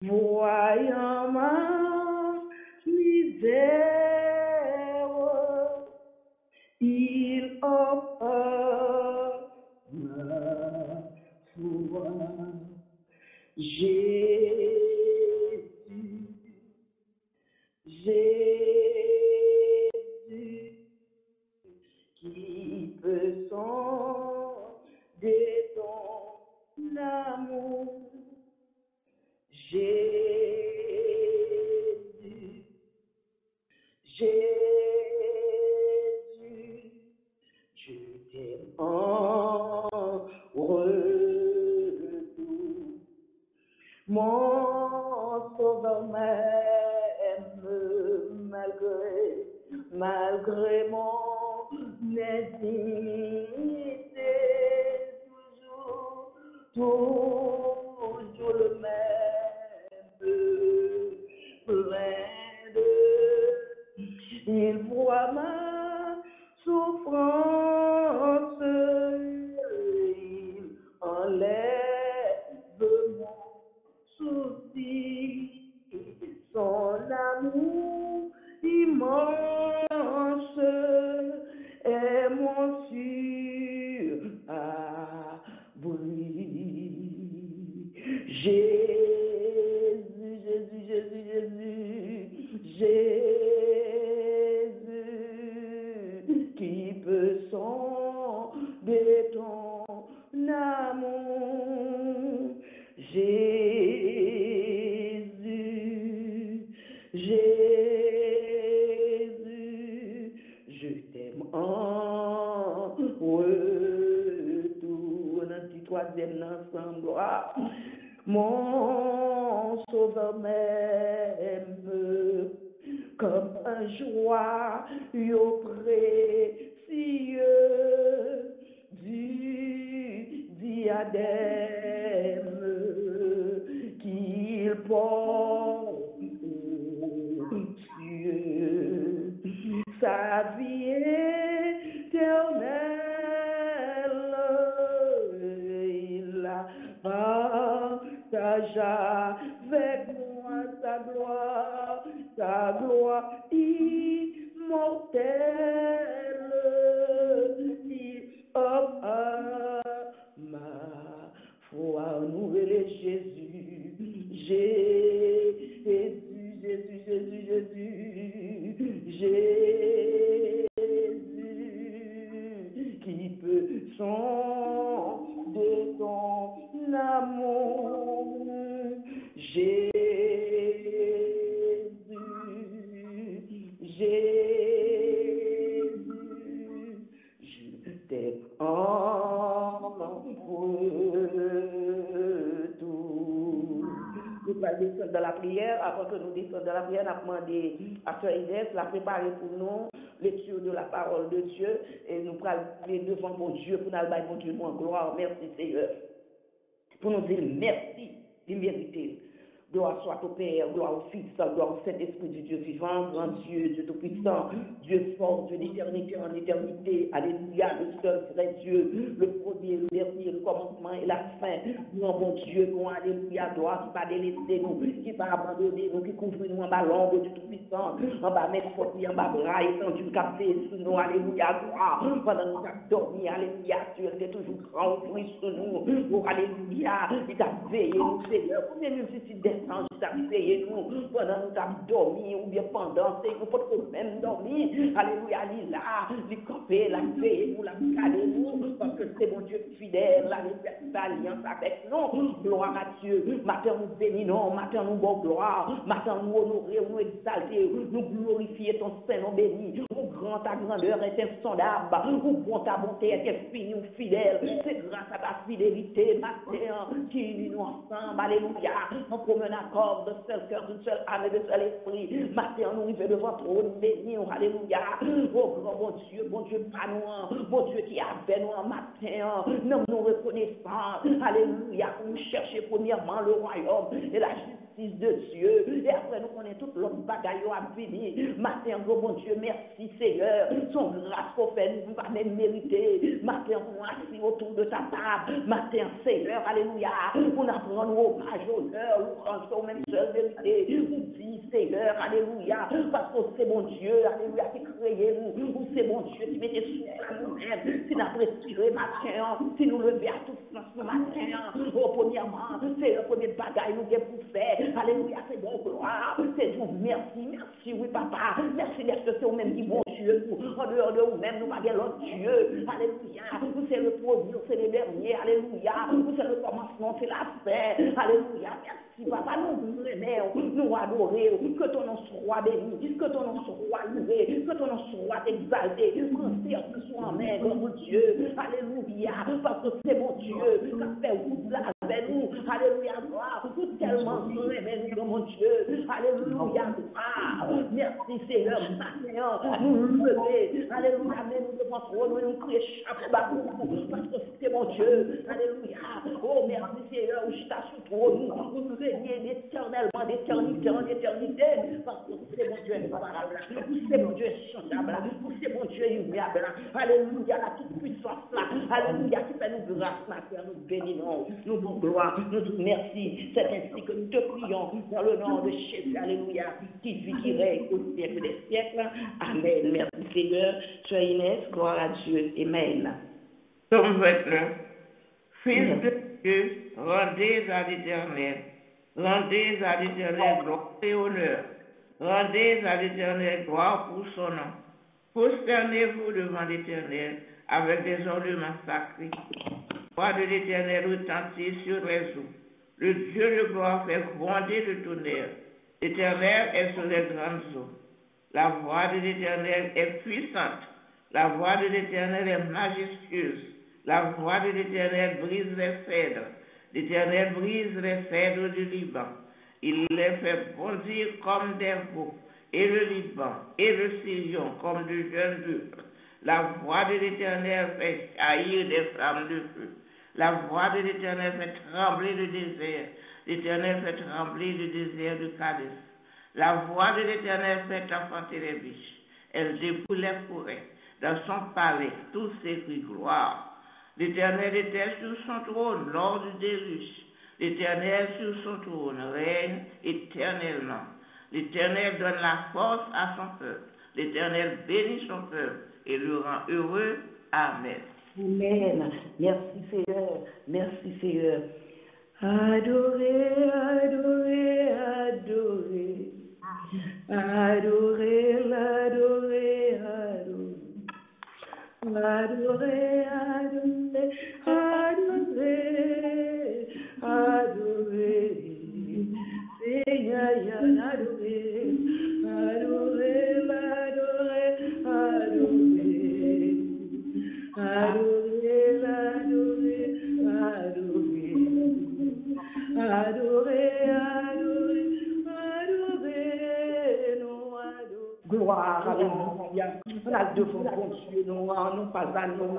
Voyant ma misère, il offre ma foi. Jésus, Jésus, qui peut sonder ton amour. Jésus, Jésus, je t'aime en retour. Mon sauveur m'aime malgré mon indignité, toujours le même, plein de, il voit ma souffrance, il enlève mon souci, son amour immense est mon sûr abri. Jésus, Jésus, Jésus, Jésus, Jésus, qui peut sonder ton amour. Jésus, Jésus, je t'aime en retour. Un petit troisième ensemble, gloire. Mon sauveur m'aime comme un joyau précieux du diadème qu'il porte aux cieux. Sa vie éternelle, il la partage avec moi sa gloire immortelle. Il offre ma foi, nouvelle Jésus, Jésus, Jésus, Jésus, Jésus, Jésus, qui peut sonder ton amour. Jésus, Jésus, je t'aime en retour. Nous allons descendre dans la prière. Avant que nous descendions dans la prière, nous avons demandé à Sœur Inès la préparer pour nous lecture de la parole de Dieu. Et nous allons aller devant mon Dieu pour nous aller mon Dieu, en gloire. Merci Seigneur. Pour nous dire merci, l'immérité. Gloire soit au Père, gloire au Fils, gloire au Saint-Esprit du Dieu vivant, grand Dieu, Dieu tout-puissant, Dieu fort, Dieu d'éternité en éternité. Alléluia, le seul vrai Dieu, le premier, le dernier, le commencement et la fin. Nous, bon Dieu, nous, alléluia, gloire qui va délaisser nous, qui va abandonner nous, qui couvre nous en bas l'ombre du tout-puissant, en bas mettre faute, en bas bras étendu, capté sur nous, alléluia, gloire. Pendant que nous avons dormi, alléluia, Dieu était toujours grand, pris sur nous, oh, alléluia, il t'a veillé, nous, Seigneur, combien nous multitudes d'anges t'a veillé, nous, pendant que nous avons dormi, ou bien pendant, c'est nous, faut même dormir, alléluia, il est là, il campé, la veillé, nous, la calé, nous, parce que c'est mon Dieu fidèle, la alliance avec nous, gloire à Dieu, matin nous bénissons, matin nous bon gloire, matin nous honorer, nous exalter, nous glorifier ton Saint-Nom béni, où grand ta grandeur est insondable, où bon ta bonté est infinie ou fidèle, c'est grâce à ta fidélité, matin, qui unit nous ensemble, alléluia, on promène un accord de seul cœur, d'une seule âme et de seul esprit, matin nous arrivons devant toi, nous bénissons, alléluia, oh grand bon Dieu, pas nous, bon Dieu qui a fait nous en matin, nous reconnaissons, alléluia, pour nous chercher premièrement le royaume et la justice justice de Dieu. Et après, nous connaissons toute l'autre bagaille à venir. Matin, gros bon Dieu, merci Seigneur. Son grâce qu'on fait, nous pas même mériter. Matin, on assis autour de ta table. Matin, Seigneur, alléluia. On apprend nos hommage, honneur, louange, au même seul vérité. On dit, Seigneur, alléluia. Parce que c'est mon Dieu, alléluia, qui créé nous. Ou c'est mon Dieu qui mettait souffle à nous-mêmes. Si nous avons respiré matin, si nous levons à tout sens ce matin, premièrement, c'est le premier bagaille nous avons pour faire. Alléluia, c'est bon gloire. C'est vous, merci, oui, papa. Merci parce que c'est vous-même qui bon Dieu. En dehors de vous-même, nous n'avons pas l'autre Dieu. Alléluia. Vous c'est le premier, c'est le dernier. Alléluia. Vous c'est le commencement, c'est la fin. Alléluia. Merci, papa. Nous aimons, nous adorons. Que ton nom soit béni. Que ton nom soit loué. Que ton nom soit exalté. Que soit en main, mon Dieu. Alléluia. Parce que c'est mon Dieu. Ça fait vous là avec nous. Alléluia. Vous tellement nous aimons, mon Dieu. Alléluia. Merci, Seigneur. Nous lever. Alléluia. Mais nous devons trop nous crier chaque bas-vous. Parce que c'est mon Dieu. Alléluia. Oh, merci, Seigneur. Je t'assure trop. Nous régner éternellement, d'éternité en éternité. Parce que c'est mon Dieu imparable. C'est mon Dieu chantable. C'est mon Dieu immuable. Alléluia. La toute puissance là. Alléluia. Qui fait nous grâce, ma terre. Nous bénissons. Nous vous gloire. Nous vous merci. C'est ainsi que nous te prions dans le nom de Jésus. Alléluia. Qui vit, qui règne au siècle des siècles. Amen. Merci Seigneur. Sois Inès. Gloire à Dieu. Amen. Psaume 29. Fils de Dieu, rendez à l'Éternel. Rendez à l'Éternel gloire et honneur. Rendez à l'Éternel gloire pour son nom. Prosternez-vous devant l'Éternel avec des ornements sacrés. La voix de l'Éternel retentit sur les eaux. Le Dieu de gloire fait gronder le tonnerre. L'Éternel est sur les grandes eaux. La voix de l'Éternel est puissante. La voix de l'Éternel est majestueuse. La voix de l'Éternel brise les cèdres. L'Éternel brise les cèdres du Liban. Il les fait bondir comme des veaux. Et le Liban et le Sirion comme de jeunes bœufs. La voix de l'Éternel fait jaillir des flammes de feu. La voix de l'Éternel fait trembler le désert. L'Éternel fait trembler le désert de Kadès. La voix de l'Éternel fait enfanter les biches. Elle dépouille les forêts. Dans son palais, tous s'écrient gloire. L'Éternel était sur son trône lors du déluge. L'Éternel sur son trône règne éternellement. L'Éternel donne la force à son peuple. L'Éternel bénit son peuple et le rend heureux. Amen. Amen. Merci Seigneur. Merci Seigneur. Adorez, adorez, adorez. Adorez, l'adorez, adorez. Adorez, adorez, adorez. Adorez. Seigneur, adorez. Adorez, l'adorez, adorez. Adorez, l'adorez, adorez. Adorez, adorez, adorez, nous adorons. Gloire, alléluia. On a deux fois bon Dieu, nous pas à nous,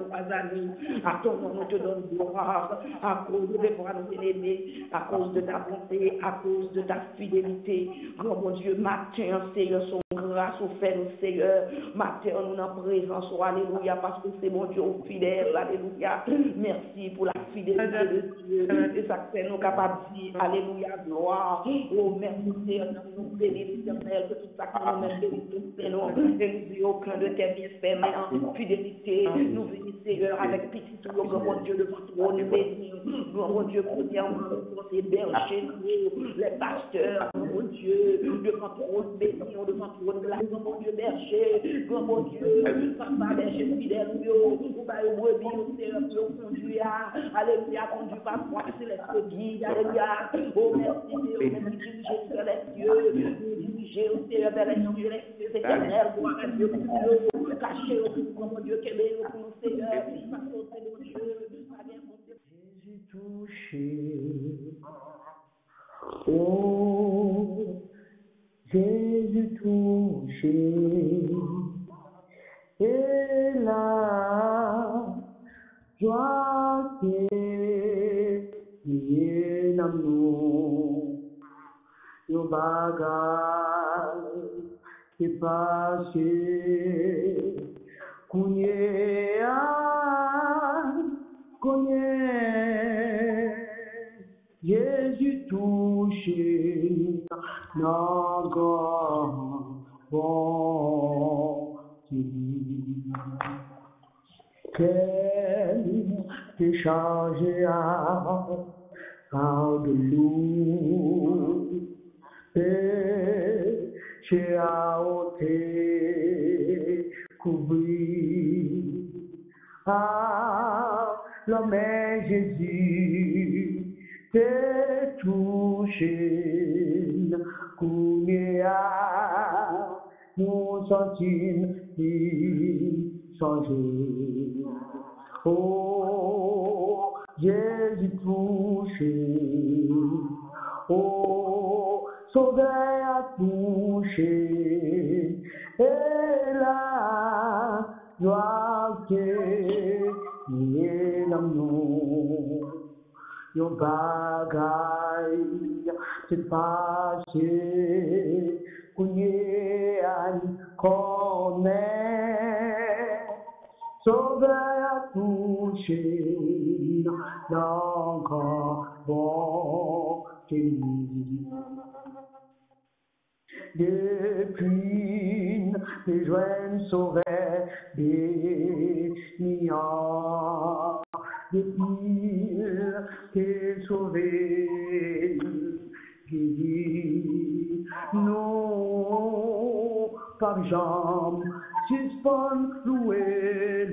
à ton nom, nous te donnons gloire, à cause de tes bras nous aimer, à cause de ta bonté, à cause de ta fidélité. Grand bon Dieu, matin, Seigneur, son grâce au fait, nous, Seigneur, matin, nous en présence, alléluia, parce que c'est mon Dieu fidèle, alléluia. Merci pour la fidélité de Dieu, et ça fait nous capables de dire, alléluia, gloire. Oh, merci, Seigneur, nous bénissons l'éternel, que tout ça que nous même bénissons, Seigneur, et nous disons aucun de tes bienfaits, mais en fidélité, nous venons, Seigneur, avec petit tout, grand Dieu, devant toi, nous bénissons, grand Dieu, premièrement, pour les bergers, les pasteurs, grand Dieu, devant toi, nous bénissons, devant toi, nous la grand Dieu, berger, grand Dieu, papa, berger fidèle, nous baillons brebis, Seigneur, nous conduire, alléluia, conduit par foi, c'est les guide, alléluia, oh merci, Seigneur, même diriger vers les cieux, diriger, Seigneur, vers les cieux, éternel, gloire à Dieu, pour nous, cacher au plus grand Dieu, qu'est pour nous, Seigneur, parce que c'est mon Dieu, Jésus touché, oh, Jésus touché, et la joie qui est en nous, Yo bagay qui passé, connaît, Jésus touché, non bon, qu'elle t'est chargé par de lourds péchés à ôter, couvrir. Ah, l'homme Jésus t'est touché, Kounéa, nous sentons changer. Oh, Jésus touché, oh, Sauveur a touché, et la joie que est l'amour. Yo bagay c'est passé, Kounye an connaît, Sauveur a touché, l'encore bon lui. Depuis les joints sauvés, béniant, depuis t'es sauvé, guéri, non, par jambe, suspend, loué,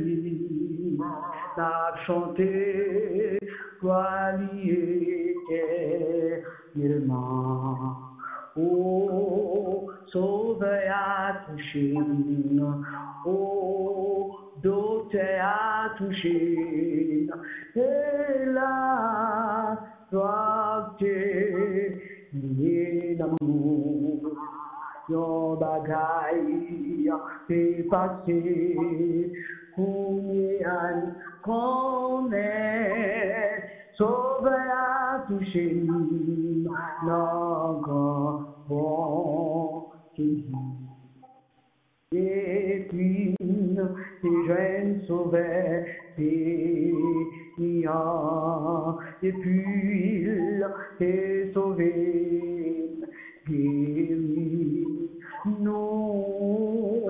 n'a chanté, toi lié, éternellement. Oh, Sauveur a touché, oh, docteur a touché, et la joie est l'amour. Yo bagay t'est passé, Kounyan connaît, Sauveur a touché, l'encore bon et puis les jeunes sauveurs béniant, et puis t'es sauvé, guéri, non,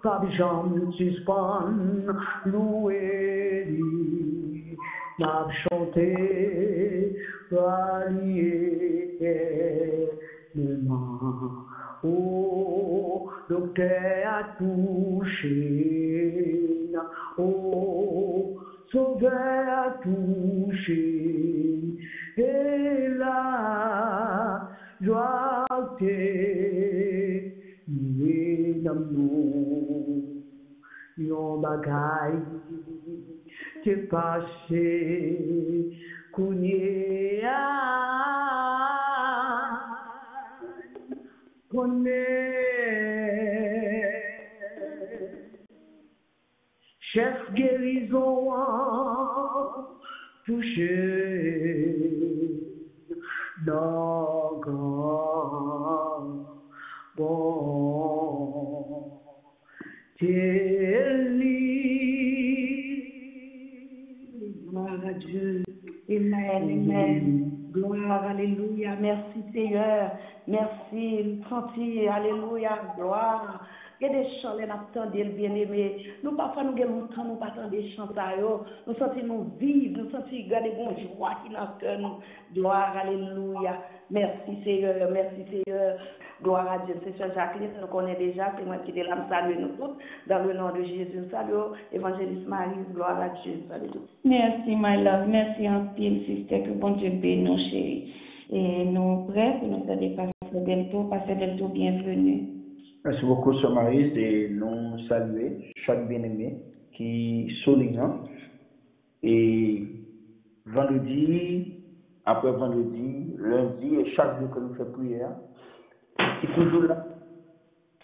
pas de jambes suspend, loué, n'a chanté, rallié, oh, docteur a touché, oh, Sauveur a touché, et la joie t'est l'amour. Yon bagay t'est passé, Kounye connaît, chef guérison touché, d'accord, bon, Gloire à Dieu. Amen, amen. Gloire, alléluia. Merci Seigneur. Merci, nous senti, alléluia, gloire. Il y a des chants, les attendent, bien-aimés. Nous, parfois, nous avons longtemps, nous pas attendre des chants, nous sentons nous vivre, nous sentons garder bon joie qui dans le cœur, nous. Gloire, alléluia. Merci Seigneur, merci Seigneur. Gloire à Dieu. C'est Sœur Jacqueline, nous connaissons déjà, c'est moi qui est là, nous saluons nous tous. Dans le nom de Jésus, salut, évangéliste Marie, gloire à Dieu. Salut. Merci, my love. Merci en pile, sister, que bon Dieu bénisse nos chéris. Et nous prêts pour nous aider Pasteur Delto. Pasteur Delto, bienvenue. Merci beaucoup, Sœur Marie, et nous saluer chaque bien-aimé qui souligne. Et vendredi, après vendredi, lundi et chaque jour que nous faisons prière, qui est toujours là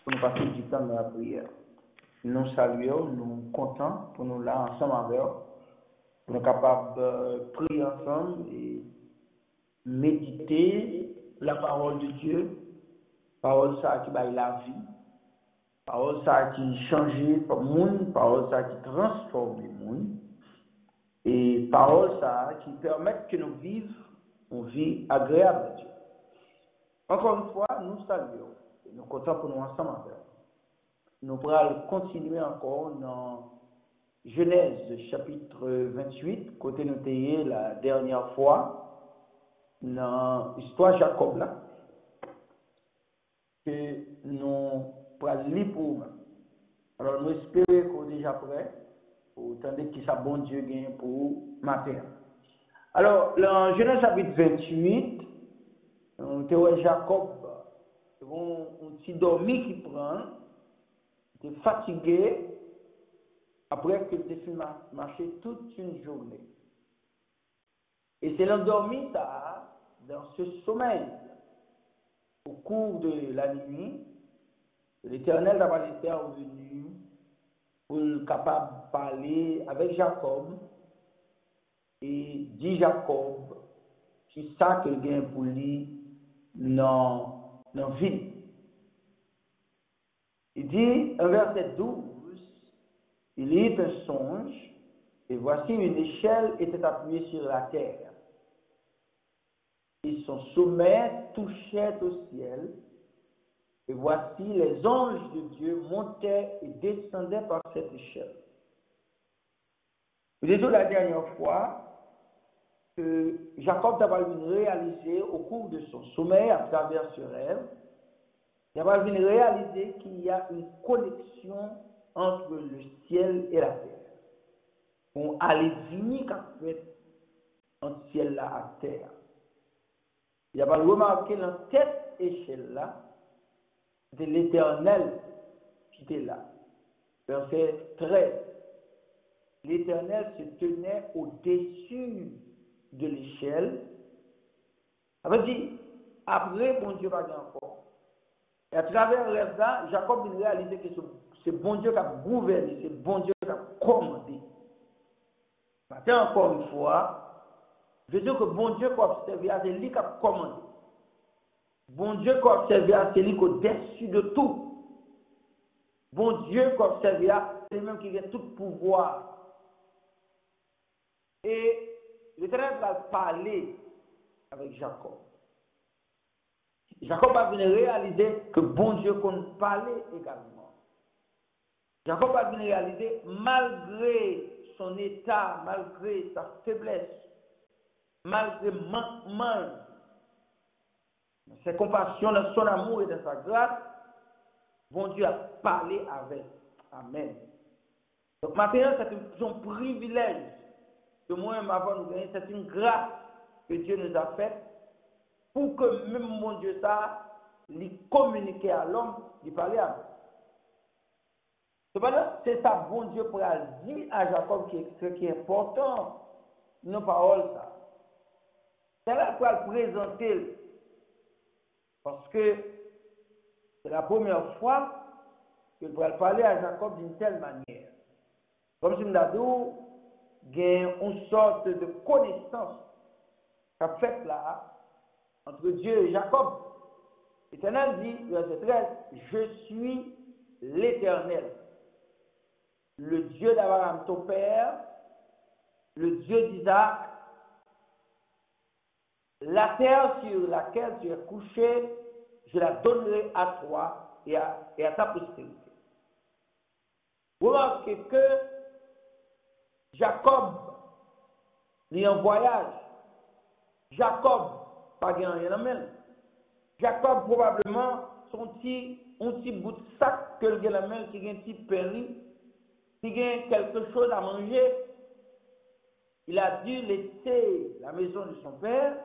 pour nous passer du temps dans la prière. Nous saluons, nous contents pour nous là ensemble avec eux, pour nous capables de prier ensemble et méditer la parole de Dieu, parole ça qui baille la vie, parole ça qui change le monde, parole ça qui transforme le monde, et parole ça qui permet que nous vivions une vie agréable à Dieu. Encore une fois, nous saluons, et nous comptons pour nous ensemble avec. Nous pourrons continuer encore dans Genèse chapitre 28, côté noté la dernière fois, dans l'histoire Jacob là, que nous pourrons lire pour nous. Alors nous espérons qu'on est déjà prêt pour attendre qui ça bon Dieu gagne pour matin. Alors, dans Genèse chapitre 28, nous Jacob, un petit dormi qui prend, il est fatigué, après qu'il ait marché toute une journée. Et c'est l'endormi, ça, dans ce sommeil, au cours de la nuit, l'Éternel n'a pas été revenu pour être capable de parler avec Jacob et dit Jacob, qui ça qu'il gagne pour lui dans la vie. Il dit, un verset 12, il est un songe, et voici une échelle était appuyée sur la terre. Et son sommet touchait au ciel, et voici les anges de Dieu montaient et descendaient par cette échelle. Vous avez dit la dernière fois que Jacob a réalisé au cours de son sommeil à travers ce rêve, il va venir réaliser qu'il y a une connexion entre le ciel et la terre. On a les vignes qu'a fait entre ciel là à terre. Il va remarquer dans cette échelle là, c'est l'Éternel qui était là. Verset 13. L'Éternel se tenait au-dessus de l'échelle. Ça veut dire, après, bon Dieu va bien encore. Et à travers le rêve là, Jacob a réalisé que c'est bon Dieu qui a gouverné, c'est bon Dieu qui a commandé. Maintenant, encore une fois, je veux dire que bon Dieu qui a observé, c'est lui qui a commandé. Bon Dieu qui a observé, c'est lui qui est au-dessus de tout. Bon Dieu qui a observé, c'est lui-même qui a tout pouvoir. Et l'Éternel va parler avec Jacob. Jacob va venir réaliser que bon Dieu compte parler également. Jacob va venir réaliser, malgré son état, malgré sa faiblesse, malgré manquement, ses compassions, son amour et de sa grâce, bon Dieu a parlé avec. Amen. Donc maintenant, c'est un privilège que moi-même avant nous gagner, c'est une grâce que Dieu nous a faite pour que même mon Dieu ça, lui communiquer à l'homme, lui parler à lui. Cependant, c'est ça, bon Dieu pour dire à Jacob ce qui est important, nos paroles ça. C'est là pour le présenter. Parce que c'est la première fois qu'il pourrait parler à Jacob d'une telle manière. Comme si nous avons une sorte de connaissance qu'a faite là entre Dieu et Jacob. L'Éternel dit, verset 13, je suis l'Éternel, le Dieu d'Abraham ton père, le Dieu d'Isaac. La terre sur laquelle tu es couché, je la donnerai à toi et à ta postérité. Vous remarquez que Jacob est en voyage. Jacob, pas rien en même. Jacob, probablement, son petit bout de sac que le a même, qui a un petit péri, qui a quelque chose à manger. Il a dû laisser la maison de son père,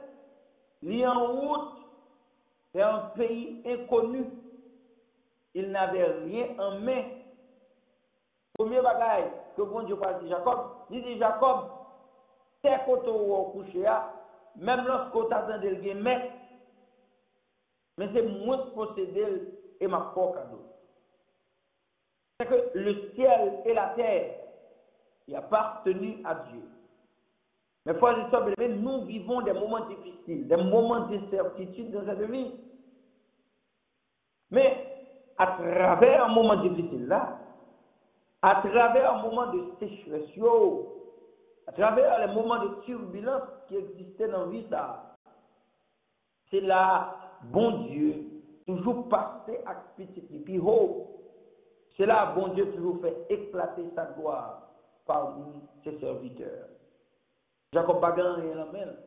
lui en route vers un pays inconnu. Il n'avait rien en main. Premier bagaille que bon Dieu parle de Jacob, il dit Jacob, t'es côté au coucher, même lorsqu'on t'attend de le mettre, mais c'est moi qui possède et ma propre cadeau. C'est que le ciel et la terre y appartenu à Dieu. Mais frères et sœurs, nous vivons des moments difficiles, des moments d'incertitude dans cette vie. Mais à travers un moment difficile là, à travers un moment de sécheresse, à travers les moments de turbulence qui existaient dans la vie, c'est là, bon Dieu, toujours passé à petit puis haut. C'est là, bon Dieu, toujours fait éclater sa gloire parmi ses serviteurs. Jacob Bagan et l'amène.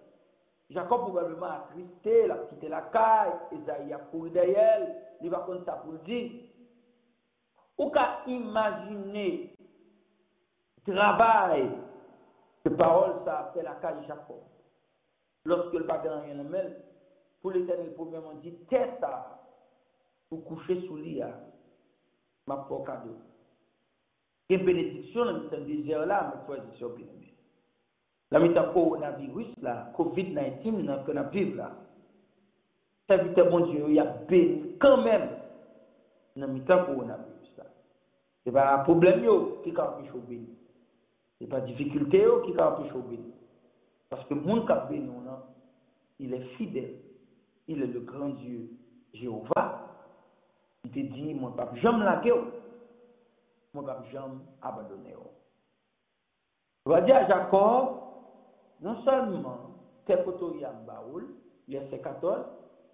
Jacob probablement attristé, il a quitté la caille, Esaïe a couru derrière, il va comme ça pour le dire. Ou qu'à imaginer le travail de parole ça a fait la caille Jacob. Lorsque le Bagan et l'amène, pour l'Éternel, premièrement dit, tête ça, pour coucher sous lit, ma pauvre cadeau. Quelle bénédiction dans ce désert là, mes frères et sœurs bien-aimés. La mi-temps coronavirus là, COVID-19 qu'on a vécu là. Ça veut dire, bon Dieu, il y a béni quand même dans la mi-temps coronavirus là. Ce n'est pas un problème qui a empêché au béni. Ce n'est pas une difficulté qui a empêché au béni. Parce que le monde qui a béni, il est fidèle. Il est le grand Dieu Jéhovah. Il te dit, mon papa, j'aime la guerre. Mon papa, j'aime abandonner. On va dire à Jacob, non seulement, tes poteaux y a baoul, verset 14,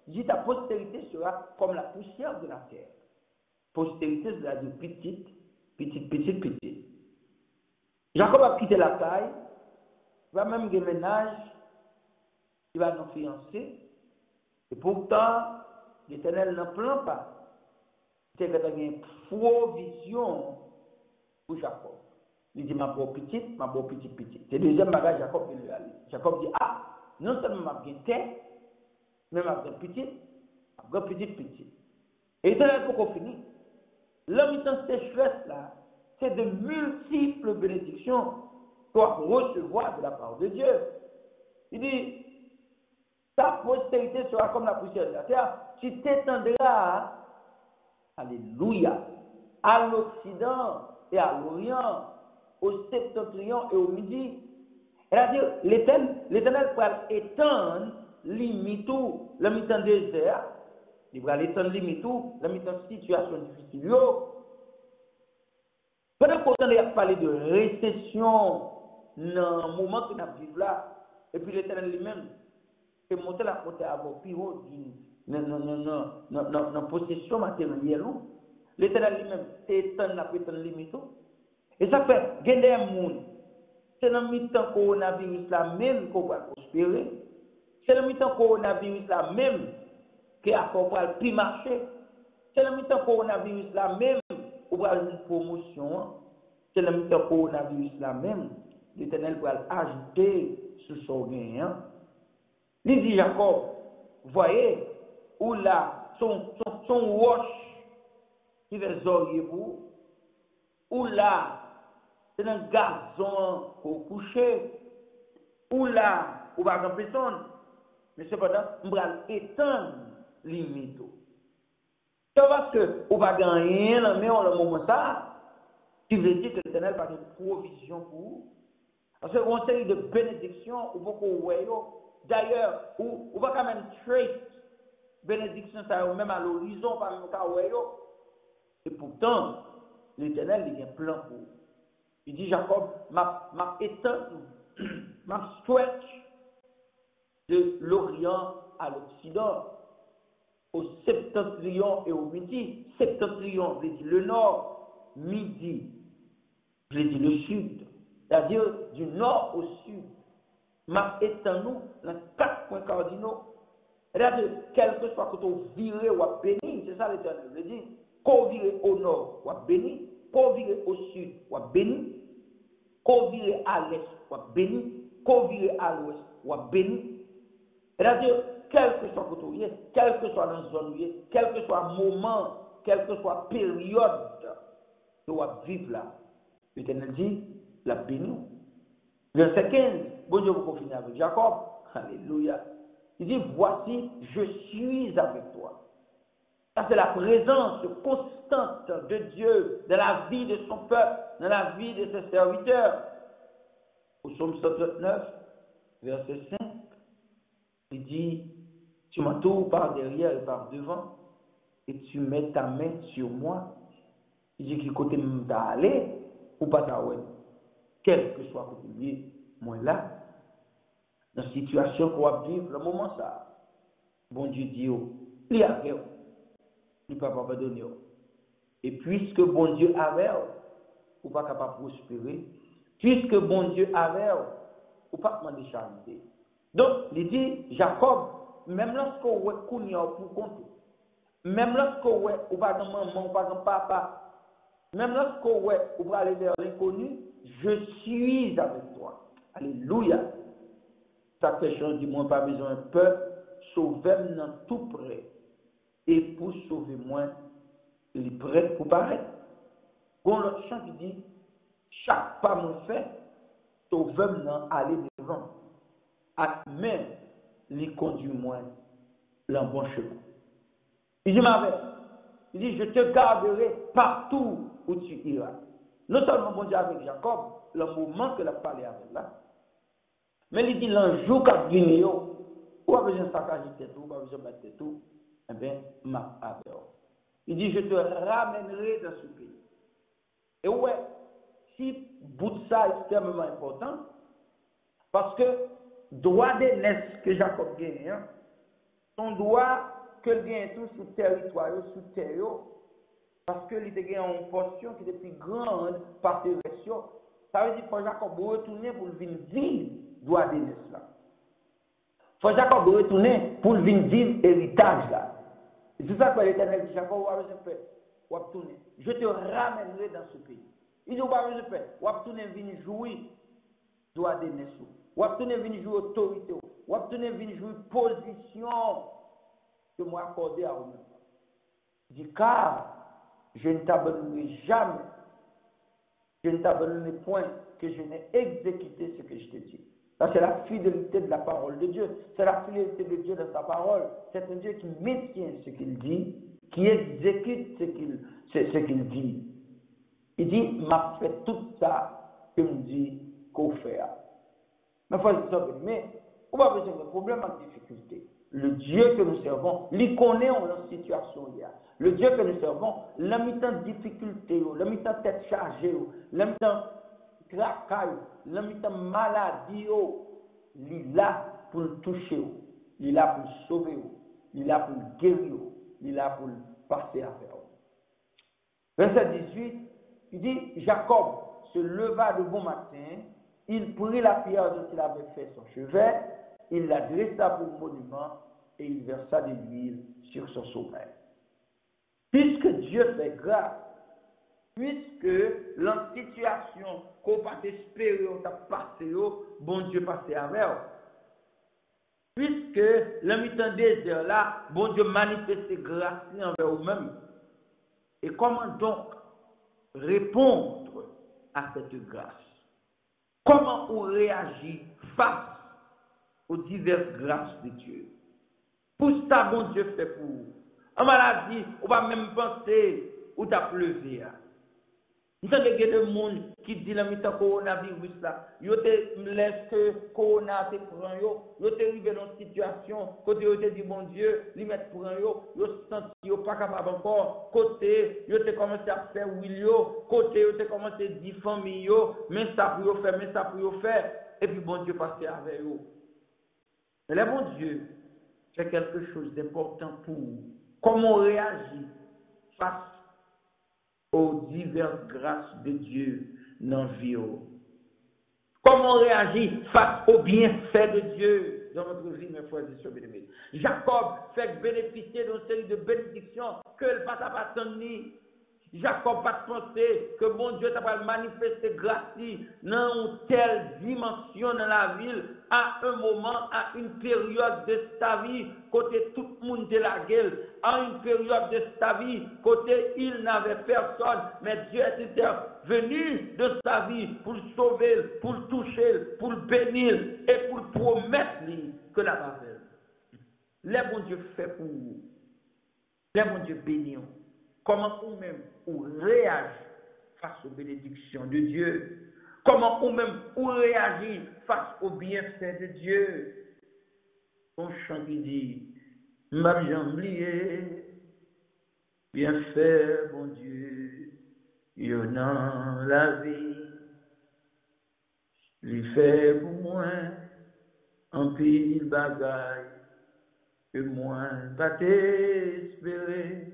il dit ta postérité sera comme la poussière de la terre. Postérité, c'est-à-dire petite. Jacob a quitté la caille, il va même déménager, il va nous fiancer, et pourtant, l'Éternel n'en plaint pas. C'est qu'il y a une provision pour Jacob. Il dit, ma pauvre petite. C'est le deuxième bagage, Jacob veut lui aller. Jacob dit, non seulement ma bien tête, mais ma bien petite. Et c'est pour qu'on finisse. L'homme dans sécheresse là, c'est de multiples bénédictions qu'on va recevoir de la part de Dieu. Il dit, ta postérité sera comme la poussière de la terre. Tu t'étendras, alléluia, à l'Occident et à l'Orient, au septentrion et au midi. C'est-à-dire, l'Éternel va étendre l'imitou, le mi-temps désert, il va étendre l'imitou, le mi-temps situation difficile. Pendant qu'on a parlé de récession dans le moment que nous vivons là, et puis l'Éternel lui-même, fait monter la côte à vos plus haut dans possession matérielle. L'Éternel lui-même étend la limite. Et ça fait, il y a des gens, c'est dans le mi-temps coronavirus là même qu'on va prospérer. C'est dans le mi-temps coronavirus là même qu'on va plus marcher. C'est dans le mi-temps coronavirus là même qu'on va avoir une promotion. C'est dans le mi-temps coronavirus là même l'Éternel va ajouter sur son gain. Il dit Jacob, voyez, où là, son roche qui va zorger vous, où là, c'est un gazon pour coucher, où là, où va en personne, mais cependant, on va étendre limite. C'est parce que, on va gagner, mais on le moment ça, qui veut dire que l'Éternel va une provision pour vous. Parce qu'on a une série de bénédictions, ou beaucoup de d'ailleurs, on va quand même trace bénédiction, ça même à l'horizon, par exemple, et pourtant, l'Éternel, il y a un plan pour vous. Il dit, Jacob, m'a éteint, m'a stretch de l'Orient à l'Occident, au septentrion et au midi. Septentrion, je dis le nord, midi, je dis le sud, c'est-à-dire du nord au sud. M'a éteint nous dans 4 points cardinaux. C'est-à-dire, quel que soit que tu viré ou béni, c'est ça l'Éternel veut dire. Qu'on vire au nord ou béni, qu'on vire au sud ou béni, qu'on vire à l'est ou béni, qu'on vire à l'ouest ou béni. C'est-à-dire, quel que soit que tu es, quel que soit dans zone, quel que soit moment, quelle que soit période, tu vas vivre là. L'Éternel dit, la béni. Verset 15, bon Dieu, vous finir avec Jacob. Alléluia. Il dit, voici, je suis avec toi. Ça, c'est la présence constante de Dieu dans la vie de son peuple, dans la vie de ses serviteurs. Au psaume 139, verset 5, il dit, tu m'entoures par derrière et par devant, et tu mets ta main sur moi. Il dit, qui côté m'ta aller, ou pas ta ouais. Quel que soit côté lié, moi là, dans la situation qu'on va vivre, le moment ça, bon Dieu dit, il y a il ne peut pas pardonner. Et puisque bon Dieu avait, ou pas capable de prospérer, puisque bon Dieu avait, ou pas demander charité. Donc, il dit, Jacob, même lorsqu'on est pour compter, même lorsqu'on est ou pas de maman, ou pas de papa, même lorsqu'on est ou pas aller vers l'inconnu, je suis avec toi. Alléluia. Ça fait chose du moins pas besoin de peur, sauvez-moi tout près. Et pour sauver moi, il est prêt pour paraître. Quand l'autre chant qui dit, chaque pas mon fait, sauvez-moi aller devant. Même, il conduit moi dans bon chemin. Il dit, il dit, je te garderai partout où tu iras. Non seulement bon Dieu avec Jacob, le moment que a parlé avec là, mais il dit, le jour qu'a venu, ou pas besoin de saccager tout, ou pas besoin de battre tout, eh bien, m'a avec. Il dit, je te ramènerai dans ce pays. Et ouais, si bout de ça est extrêmement important, parce que droit d'aînesse que Jacob gagne, son droit que il gagne tout sur le territoire, sur terre, parce que il gagne une portion qui est plus grande par ses versions. Ça veut dire que Jacob retourner pour venir dire droit d'aînesse là. Faut Jacob retourner pour venir dire héritage là. C'est tout ça que l'Éternel dit, Jacob, on va tourner. Je te ramènerai dans ce pays. Il dit, on va tourner, venir jouir droit d'aînesse. On va tourner, venir jouer autorité. On va tourner, venir jouer position que moi accordé à vous-même. Il dit, car je ne t'abandonnerai jamais. Je ne t'abandonnerai point que je n'ai exécuté ce que je t'ai dit. Ça, c'est la fidélité de la parole de Dieu. C'est la fidélité de Dieu dans sa parole. C'est un Dieu qui maintient ce qu'il dit, qui exécute ce qu'il dit. Il dit, m'a fait tout ça que me dit qu'on fait. Mais il faut dire, mais on va besoin de problèmes en difficulté. Le Dieu que nous servons, il connaît la situation. Le Dieu que nous servons, la mi-temps difficulté, la mi-temps tête chargée, la mi-temps tracaille, la mi-temps maladie, il est là pour le toucher, il est là pour le sauver, il est là pour le guérir, il est là pour le passer à faire. Verset 18, il dit, Jacob se leva de bon matin, il prit la pierre dont il avait fait son chevet, il la dressa pour monument et il versa de l'huile sur son sommet. Puisque Dieu fait grâce, puisque la situation qu'on va espérer, on t'a passé, bon Dieu passé avec, puisque le mi-temps désert là, bon Dieu manifeste grâce envers vous-même. Et comment donc répondre à cette grâce? Comment on réagit face aux diverses grâces de Dieu? Pour ça, bon Dieu fait pour vous. En maladie, on va même penser où tu as pleuvé. Nous avons des gens qui disent que le coronavirus, ils te laissent que le corona te prend, ils te arrivé dans une situation, côté ils te dit bon Dieu, ils mettent pour ils sentent qu'ils ne sont pas capables encore, côté ils te commencé à faire will, côté ils te commencé à dire famille, mais ça pour faire, mais ça pour faire, et puis bon Dieu passe avec eux. Mais le bon Dieu, c'est quelque chose d'important pour vous. Comment on réagit face aux diverses grâces de Dieu dans la vie. Comment on réagit face aux bienfaits de Dieu dans votre vie, mes frères et sœurs bien-aimés. Jacob fait bénéficier d'une série de bénédictions que le pas attendre. Jacob va penser que bon Dieu t'a manifesté grâce dans une telle dimension dans la ville, à un moment, à une période de sa vie, côté tout le monde de la gueule, à une période de sa vie, côté il n'avait personne, mais Dieu était venu de sa vie pour le sauver, pour le toucher, pour le bénir et pour le promettre que la bavelle. Les bon Dieu fait pour vous. Les bon Dieu bénit. Comment vous-même vous réagissez face aux bénédictions de Dieu? Comment on réagit face aux bienfaits de Dieu. Un chant qui dit, m'a jamais oublié, bienfait, bon Dieu, il dans la vie, il fait pour moi, en pile bagaille, que moi, pas t'espérer,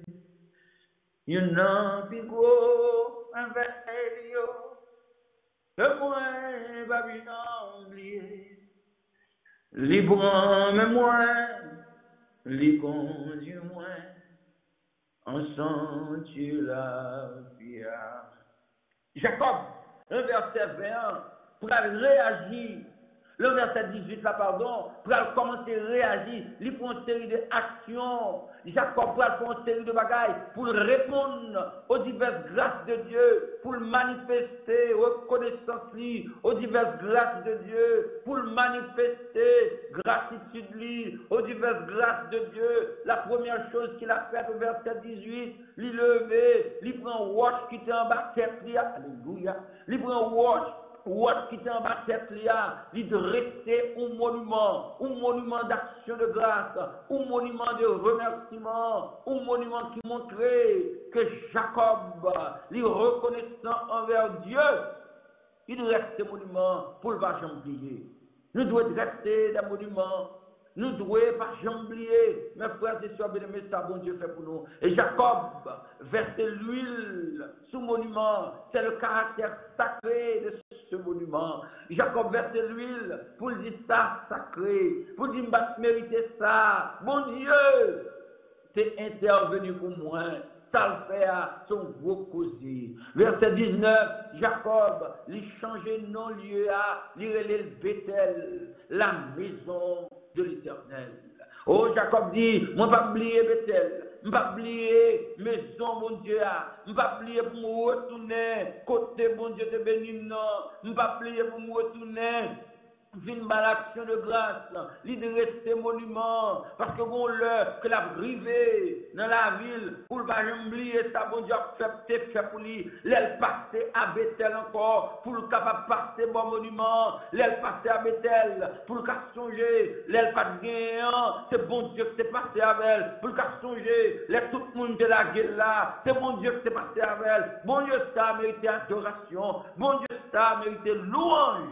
il n'en plus gros, avec Elio, que moi, pas bien oublier. Libre mais moins, li conduit moins, ensemble tu la vie. Jacob, le verset 21, pour réagir. Le verset 18, là, pardon, pour commencer à réagir, il prend une série d'actions. Jacob prend une série de bagailles pour répondre aux diverses grâces de Dieu, pour manifester reconnaissance aux diverses grâces de Dieu, pour manifester gratitude aux diverses grâces de Dieu. La première chose qu'il a faite au verset 18, il levé, il prend watch qui était en bas tête, alléluia, il prend watch qui était en bas tête, il dressait un monument d'action de grâce, un monument de remerciement, un monument qui montrait que Jacob, il reconnaissant envers Dieu, il reste des monuments pour ne pas jamais oublier. Nous devons rester des monuments. Nous ne devons pas jamais oublier. Mes frères et sœurs bien-aimés, ça bon Dieu fait pour nous. Et Jacob versait l'huile sous monument. C'est le caractère sacré de ce monument. Jacob versait l'huile pour dire ça sacré. Pour dire mériter ça. Mon Dieu, t'es intervenu pour moi. Ça le fait à son gros causé. Verset 19, Jacob, il changeait non-lieu à, il relève Bethel, la maison de l'Éternel. Oh, Jacob dit, moi pas oublier Bethel, je pas oublier maison, mon Dieu, je pas oublier pour me retourner, côté, mon Dieu, de béni, non, je pas oublier pour me retourner. Une l'action de grâce, l'idée de rester monument, parce que bon l'heure que la brivé dans la ville, pour ne pas oublier ça, bon Dieu fait pour lui, l'aile passer à Bethel encore, pour le capable passer bon monument, l'aile passer à Bethel, pour le cas songer, l'aile pas de gagnant, c'est bon Dieu que c'est passé avec elle, pour le cas songer, l'aile tout le monde de la gueule là, c'est bon Dieu que c'est passé avec elle, bon Dieu ça a mérité adoration, bon Dieu ça a mérité louange.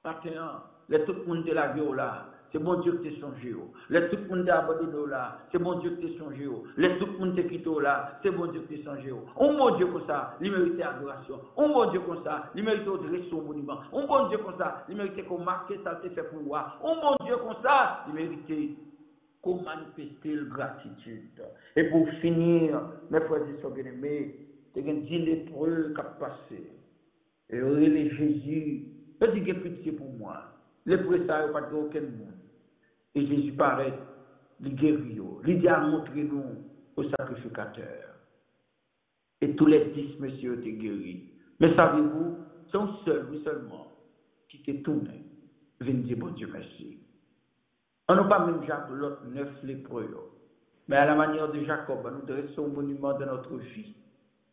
Maintenant, les tout le monde de la gueule là, c'est bon Dieu que tu songé. Les tout le monde de abandonné là, c'est bon Dieu que tu songé. Les tout le monde de quitté là, c'est bon Dieu que tu songé. Un bon Dieu comme ça, il mérite adoration. Un bon Dieu comme ça, il mérite dresser au monument. Un bon Dieu comme ça, il mérite qu'on marque ça te fait pour voir. Un bon Dieu comme ça, il mérite qu'on manifeste la gratitude. Et pour finir, mes frères et sœurs bien-aimés, c'est un dit lépreux qui a passé. Et il Jésus. Je dis que pitié pour moi. Les ça n'a pas de aucun monde. Et Jésus paraît, il guérit. Il a montré nous au sacrificateur. Et tous les 10 messieurs étaient guéris. Mais savez-vous, c'est un seul, oui seulement, qui s'est tourné. Vient dire, bon Dieu, merci. On n'a pas même Jacques, l'autre 9 lépreux. Mais à la manière de Jacob, nous dressons un monument de notre vie.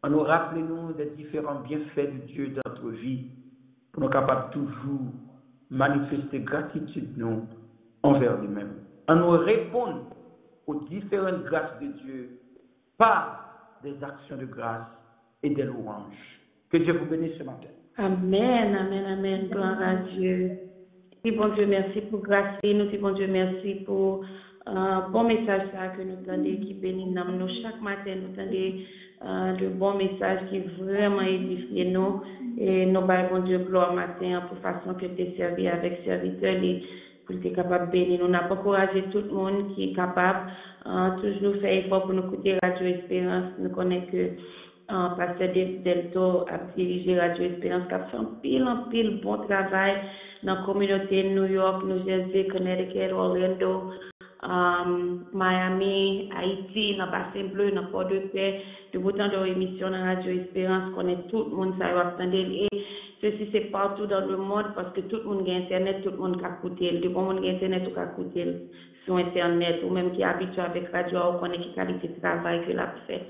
On nous rappelle nous des différents bienfaits de Dieu dans notre vie. Pour nous capables toujours manifester gratitude nous envers nous-mêmes. On nous répond aux différentes grâces de Dieu par des actions de grâce et des louanges. Que Dieu vous bénisse ce matin. Amen, amen, amen. Gloire à Dieu. Si bon Dieu, merci pour grâce. Nous si bon Dieu, merci pour bon message que nous donnons qui bénit nous. Chaque matin, nous donnons de bons messages qui vraiment édifient nous. Et nous bon Dieu, gloire matin pour façon que tu es servi avec serviteur pour être capable de bénir. Nous n'avons pas encouragé tout le monde qui est capable toujours faire effort pour nous écouter Radio Espérance. Nous connaissons que Pasteur Delto a dirigé Radio Espérance qui a fait un pile bon travail dans la communauté de New York, New Jersey, Connecticut, Orlando, Miami, Haïti, dans le bassin bleu, dans le Port-de-Paix, de autant de émissions dans Radio Espérance, connaît tout le monde, ça va attendre. Et ceci, c'est partout dans le monde parce que tout le monde a Internet, tout le monde a écouté. Le bon monde a Internet, ou a écouté sur Internet, ou même qui est habitué avec Radio, on connaît quelle qualité de travail que l'a fait.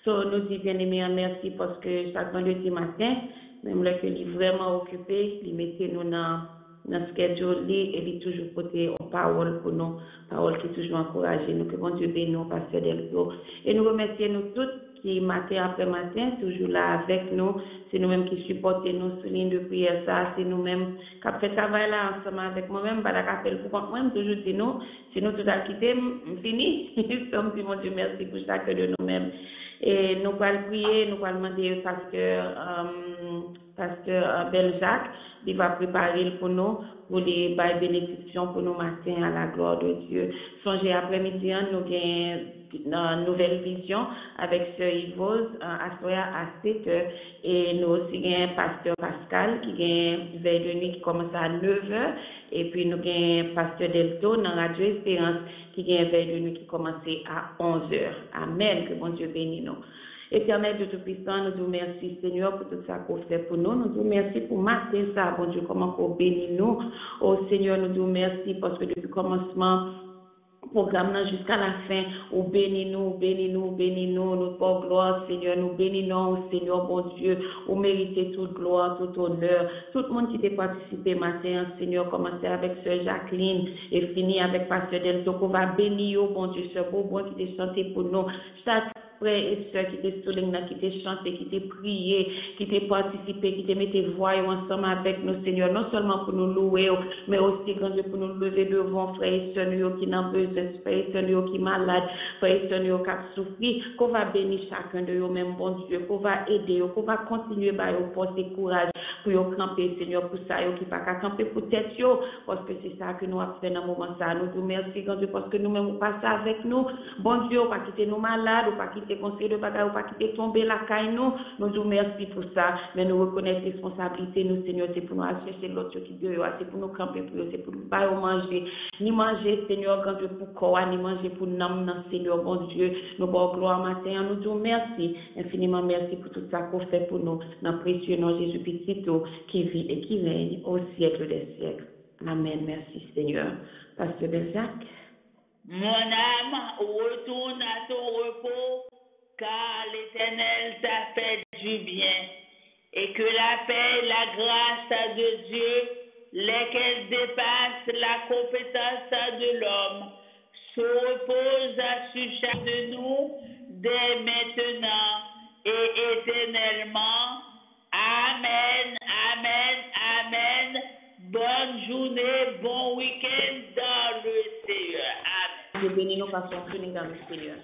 So, nous disons bien aimé, merci parce que chaque vendredi matin, même là que est vraiment occupé, il mettait nous dans schedule et il toujours côté en parole pour nous, parole qui toujours encouragé nous, que bon Dieu bénisse pasteur Delto. Et nous remercions nous tous qui matin après matin, toujours là avec nous, c'est nous-mêmes qui supportons nous sur ligne de prière, ça, c'est nous-mêmes qui avons fait travail là ensemble avec moi-même, bah la rappel pour contre moi, toujours dit nous, si nous tout à quitter, fini, sommes dit mon Dieu merci pour chacun de nous-mêmes. Et nous allons prier, nous allons demander pasteur Beljac, il va préparer pour nous, pour les bails bénédictions pour nous matin à la gloire de Dieu. Songez après-midi, nous avons une nouvelle vision avec Sœur Yvose à 7 heures. Et nous aussi avons pasteur Pascal qui a une veille de nuit qui commence à 9 heures. Et puis nous avons pasteur Delto dans Radio Espérance qui a une veille de nuit qui commence à 11 heures. Amen. Que bon Dieu bénisse nous. Éternel Dieu Tout-Puissant, nous vous remercions, Seigneur, pour tout ça qu'on fait pour nous. Nous vous remercions pour matin ça, bon Dieu, comment qu'on bénit nous. Oh Seigneur, nous vous remercions parce que depuis le commencement, programme jusqu'à la fin, ou bénis-nous, notre pauvre gloire, Seigneur, nous bénissons, Seigneur, bon Dieu, ou méritez toute gloire, tout honneur, tout le monde qui t'a participé matin, Seigneur, commencé avec Sœur Jacqueline et fini avec Pasteur Delto, qu'on va bénir, bon Dieu, ce beau bon qui t'a chanté pour nous, chaque frère et sœur qui t'a souligné, qui t'a chanté, qui t'a prié, qui t'a participé, qui t'a mis tes voix ensemble avec nous, Seigneur, non seulement pour nous louer, mais aussi, grand Dieu, pour nous lever devant frères et sœurs qui n'ont besoin, frères et sœurs qui sont malades, frères et sœurs qui ont souffert, qu'on va bénir chacun de eux, même bon Dieu, qu'on va aider, qu'on va continuer à porter courage pour eux camper, Seigneur, pour ça, qui ne pas camper pour tête, parce que c'est ça que nous avons fait dans le moment ça. Nous te remercions, grand Dieu, parce que nous-mêmes, nous passons avec nous. Bon Dieu, pas quitter nous malades, ou pas quitter conseil de bagaille, ou pas quitter tomber la caille, nous te remercions pour ça, mais nous reconnaissons responsabilité, nous, Seigneur, c'est pour nous chercher l'autre qui dehors, c'est pour nous camper pour eux, c'est pour nous pas manger, ni manger, Seigneur, quand Dieu, pour corps, ni manger pour nous, Seigneur, bon Dieu, nous bon gloire matin, nous te remercions, infiniment merci pour tout ça qu'on fait pour nous, dans le précieux nom Jésus Petit, qui vit et qui règne au siècle des siècles. Amen, merci Seigneur. Pasteur Beljac. Mon âme retourne à ton repos, car l'Éternel t'a fait du bien, et que la paix et la grâce de Dieu, lesquelles dépassent la compétence de l'homme, se reposent sur chacun de nous dès maintenant et éternellement. Amen, amen, amen. Bonne journée, bon week-end dans le Seigneur. Amen. Je bénis nos passions dans le Seigneur.